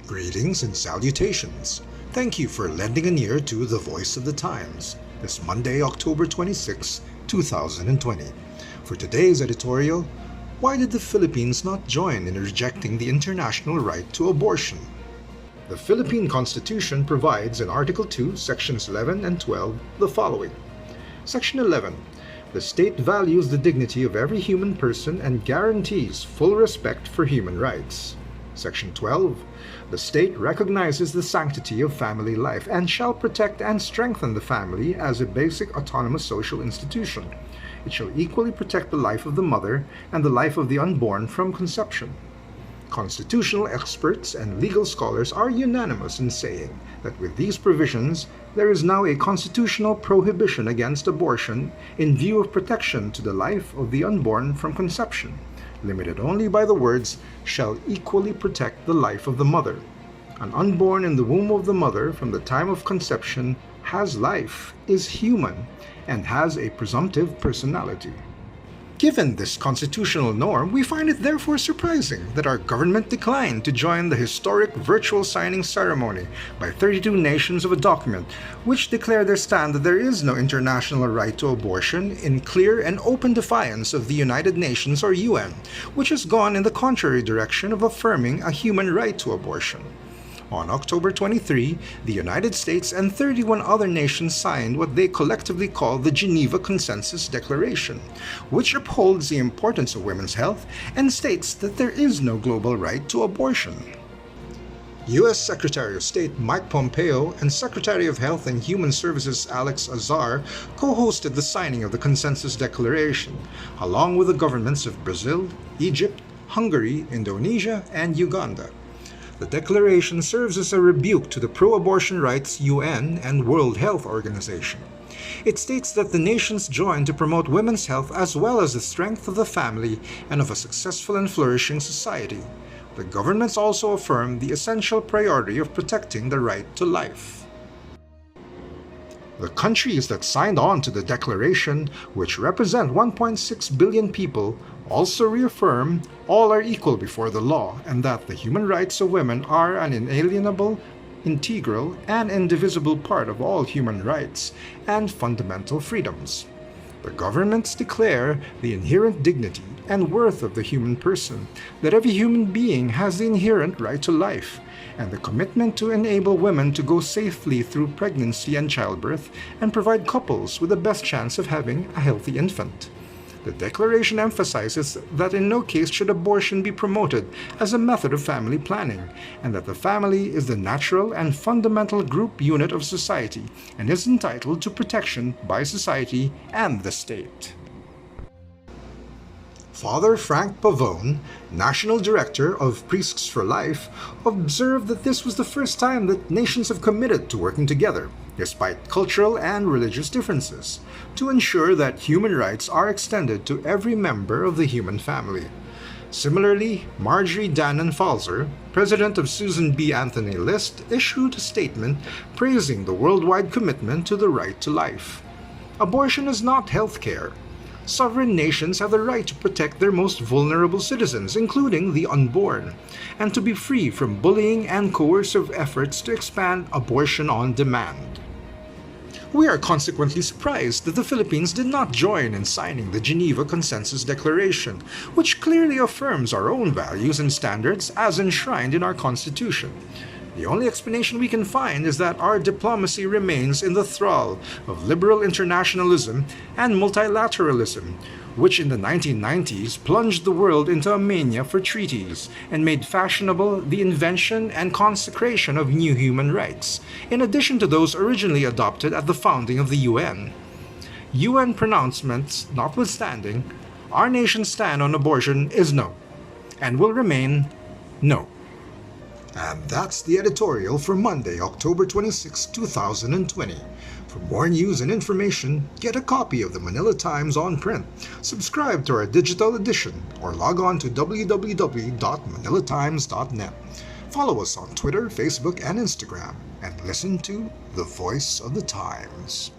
Greetings and salutations. Thank you for lending an ear to The Voice of the Times this Monday, October 26, 2020. For today's editorial, why did the Philippines not join in rejecting the international right to abortion? The Philippine Constitution provides in Article 2, Sections 11 and 12 the following. Section 11. The state values the dignity of every human person and guarantees full respect for human rights. Section 12. The state recognizes the sanctity of family life and shall protect and strengthen the family as a basic autonomous social institution. It shall equally protect the life of the mother and the life of the unborn from conception. Constitutional experts and legal scholars are unanimous in saying that with these provisions, there is now a constitutional prohibition against abortion in view of protection to the life of the unborn from conception, limited only by the words, shall equally protect the life of the mother. An unborn in the womb of the mother from the time of conception has life, is human, and has a presumptive personality. Given this constitutional norm, we find it therefore surprising that our government declined to join the historic virtual signing ceremony by 32 nations of a document which declare their stand that there is no international right to abortion in clear and open defiance of the United Nations or UN, which has gone in the contrary direction of affirming a human right to abortion. On October 23, the United States and 31 other nations signed what they collectively call the Geneva Consensus Declaration, which upholds the importance of women's health and states that there is no global right to abortion. U.S. Secretary of State Mike Pompeo and Secretary of Health and Human Services Alex Azar co-hosted the signing of the Consensus Declaration, along with the governments of Brazil, Egypt, Hungary, Indonesia, and Uganda. The declaration serves as a rebuke to the pro-abortion rights UN and World Health Organization. It states that the nations join to promote women's health as well as the strength of the family and of a successful and flourishing society. The governments also affirm the essential priority of protecting the right to life. The countries that signed on to the declaration, which represent 1.6 billion people, also reaffirm all are equal before the law and that the human rights of women are an inalienable, integral, and indivisible part of all human rights and fundamental freedoms. The governments declare the inherent dignity and worth of the human person, that every human being has the inherent right to life, and the commitment to enable women to go safely through pregnancy and childbirth and provide couples with the best chance of having a healthy infant. The declaration emphasizes that in no case should abortion be promoted as a method of family planning, and that the family is the natural and fundamental group unit of society and is entitled to protection by society and the state. Father Frank Pavone, National Director of Priests for Life, observed that this was the first time that nations have committed to working together, despite cultural and religious differences, to ensure that human rights are extended to every member of the human family. Similarly, Marjorie Danon Falzer, president of Susan B. Anthony List, issued a statement praising the worldwide commitment to the right to life. Abortion is not health care. Sovereign nations have the right to protect their most vulnerable citizens, including the unborn, and to be free from bullying and coercive efforts to expand abortion on demand. We are consequently surprised that the Philippines did not join in signing the Geneva Consensus Declaration, which clearly affirms our own values and standards as enshrined in our Constitution. The only explanation we can find is that our diplomacy remains in the thrall of liberal internationalism and multilateralism, which in the 1990s plunged the world into a mania for treaties and made fashionable the invention and consecration of new human rights, in addition to those originally adopted at the founding of the UN. UN pronouncements notwithstanding, our nation's stand on abortion is no, and will remain no. And that's the editorial for Monday, October 26, 2020. For more news and information, get a copy of the Manila Times on print, subscribe to our digital edition, or log on to www.manilatimes.net. Follow us on Twitter, Facebook, and Instagram, and listen to The Voice of the Times.